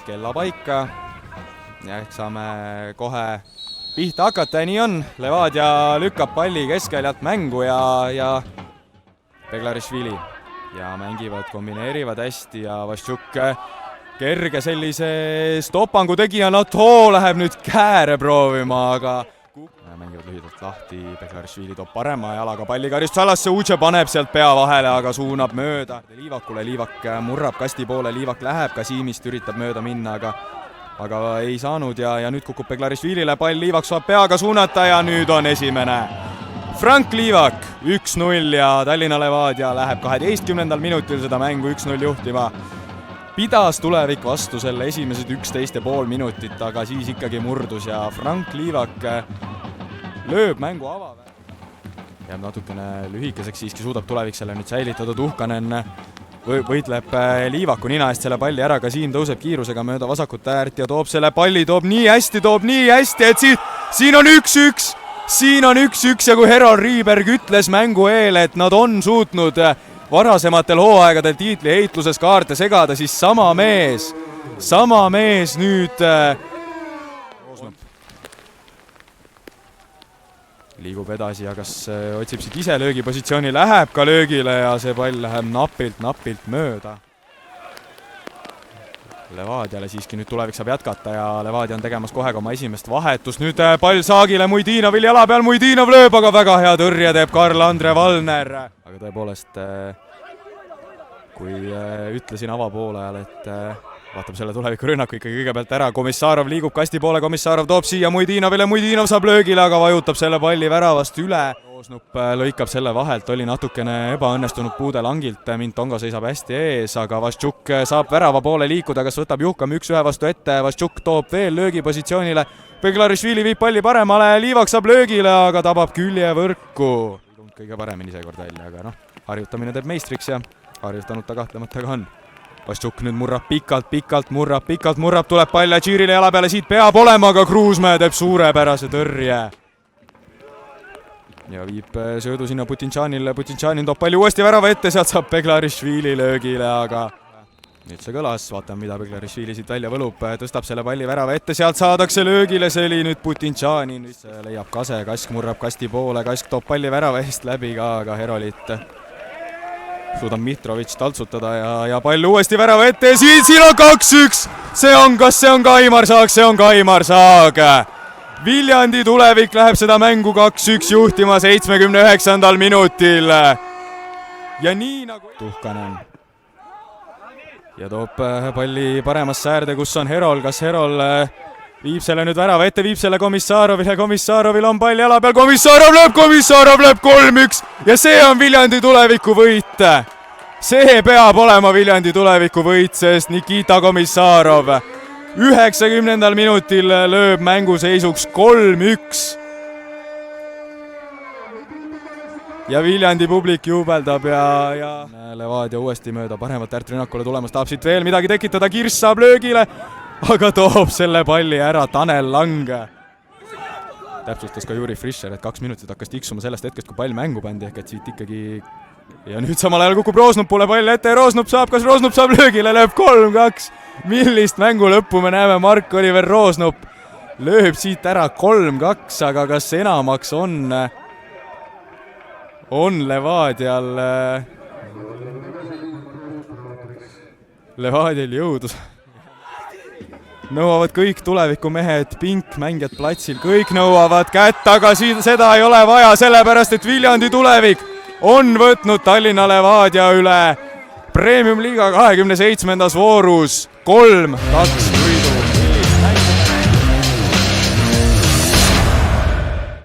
kella paika ja ehk saame kohe pihta hakata ja nii on. Levadia lükkab palli keskväljalt mängu ja Beglarišvili ja mängivad, kombineerivad hästi ja Vaščuk kerge sellise stopangu tegija, Nato läheb nüüd kääre proovima, aga mängivad lühidalt lahti, Beglarišvili toob parema jalaga palli karistusalasse, Uche paneb sealt pea vahele, aga suunab mööda Liivakule, Liivak murrab kasti poole, Liivak läheb Kasimist, üritab mööda minna, aga ei saanud ja nüüd kukub Beglarišvilile pall, Liivak saab peaga suunata ja nüüd on esimene. Frank Liivak 1-0 ja Tallinna Levadia läheb 12. minutil seda mängu 1-0 juhtima. Pidas Tulevik vastu selle esimesed 11,5 minutit, aga siis ikkagi murdus ja Frank Liivak lööb mängu avaväe. Jääb natukene lühikeseks, siiski suudab Tulevik selle nüüd säilitada, Tuhkanen võitleb Liivaku nina eest selle palli ära, ka Siim tõuseb kiirusega mööda vasakut äärt ja toob selle palli, toob nii hästi, et siin on 1-1. Siin on 1-1 ja kui Herold Riiberg ütles mängu eel, et nad on suutnud varasematel hooaegadel tiitli heitluses kaarte segada, siis sama mees nüüd liigub edasi ja kas otsib siit ise löögipositsiooni, läheb ka löögile ja see pall läheb napilt mööda. Levadiale siiski nüüd Tulevik saab jätkata ja Levadia on tegemas kohe oma esimest vahetust. Nüüd pall saagile, Muidinovil jala peal, Muidinov lööb, aga väga hea tõrje teeb Karl-Andre Valner. Aga tõepoolest, kui ütlesin avapoolajal, et vaatab selle Tuleviku rünnaku ikkagi kõigepealt ära, Komissarov liigub kasti poole, Komissarov toob siia Muidinovile, Muidinov saab löögile, aga vajutab selle palli väravast üle. Roosnup lõikab selle vahelt, oli natukene ebaõnnestunud puude Langilt, Mintongo seisab hästi ees, aga Vaščuk saab värava poole liikuda, kas võtab Juhkam 1-1 vastu ette, Vaščuk toob veel löögipositsioonile, Beglarišvili viib palli paremale, Liivak saab löögile, aga tabab küljevõrku. Kõige paremini seekord välja, aga harjutamine teeb meistriks ja harjutanud ta kahtlemata ka on. Vaščuk nüüd murrab pikalt, murrab, tuleb pall Džiirile jala peale, siit peab olema, aga Kruusmäe teeb suurepärase tõrje. Ja viib söödu sinna Putintšanile, Putintšanin toob palli uuesti värava ette, sealt saab Beglarišvili löögile, aga nüüd see kõlas, vaatame mida Beglarišvili siit välja võlub, tõstab selle palli värava ette, sealt saadakse löögile, see oli nüüd Putintšanin, leiab Kase, Kask murrab kasti poole, Kask toob palli värava eest läbi ka, aga Herolit suudab Mitrovic taltsutada ja pall uuesti värava ette ja siin on 2-1, kas see on ka Aimar Saag, Viljandi Tulevik läheb seda mängu 2-1 juhtima 79. minutil ja nii nagu Tuhkanen ja toob palli paremasse äärde, kus on Herold, kas Herold viib selle nüüd värava ette, viib selle Komissarovil on pall jala peal, Komissarov lööb 3-1 ja see on Viljandi Tuleviku võit. See peab olema Viljandi Tuleviku võit, sest Nikita Komissarov 90. minutil lööb mänguseisuks 3-1 ja Viljandi publik juubeldab ja Levadia uuesti mööda paremat ärtrünnakule tulemas, tahab siit veel midagi tekitada, Kirss saab löögile, aga toob selle palli ära Tanel Lang. Täpsustas ka Juri Frischer, et 2 minutit hakkas tiksuma sellest hetkest, kui pall mängu pandi, ehk et siit ikkagi ja nüüd samal ajal kukub Roosnupule pall ette, kas Roosnup saab löögile, lööb 3-2. Millist mängu lõppu me näeme, Mark-Oliver Roosnup lööb siit ära 3-2, aga kas enamaks on Levadial jõudu. Nõuavad kõik Tuleviku mehed, pinkmängijad platsil, kõik nõuavad kätt, aga seda ei ole vaja, sellepärast et Viljandi Tulevik on võtnud Tallinna Levadia üle Premium-liiga 27. voorus 3-2.